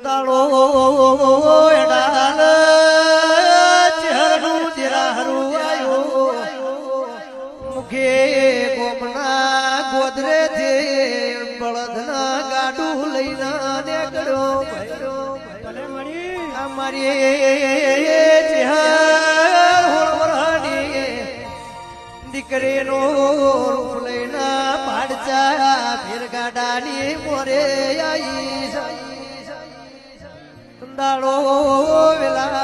તાળો એડાલ ચહેરનું ચિરાહરું આયો મુખે ગોમના ગોદરે જે બળદના ગાડું લઈને નીકળ્યો અમારી ચહેર હોળવરાની દીકરીનો લઈને પાડચા ફેર ગાડાની મોરે આઈ દાડો વેલા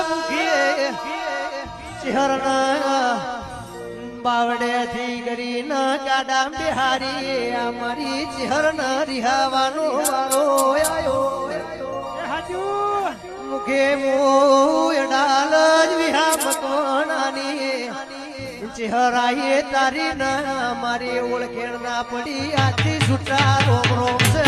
મુખીએ ચહેરના બાવડે થી ગરીના ગાડા બિહારી અમારી ચહેરના રિહાવાનો વારો આયો મુખે મોડાલ જ વિહા મકવાનાની ચહેરાએ તારી ના મારી ઓળખેણ ના પડી આથી છૂટા રોમ રોમ છે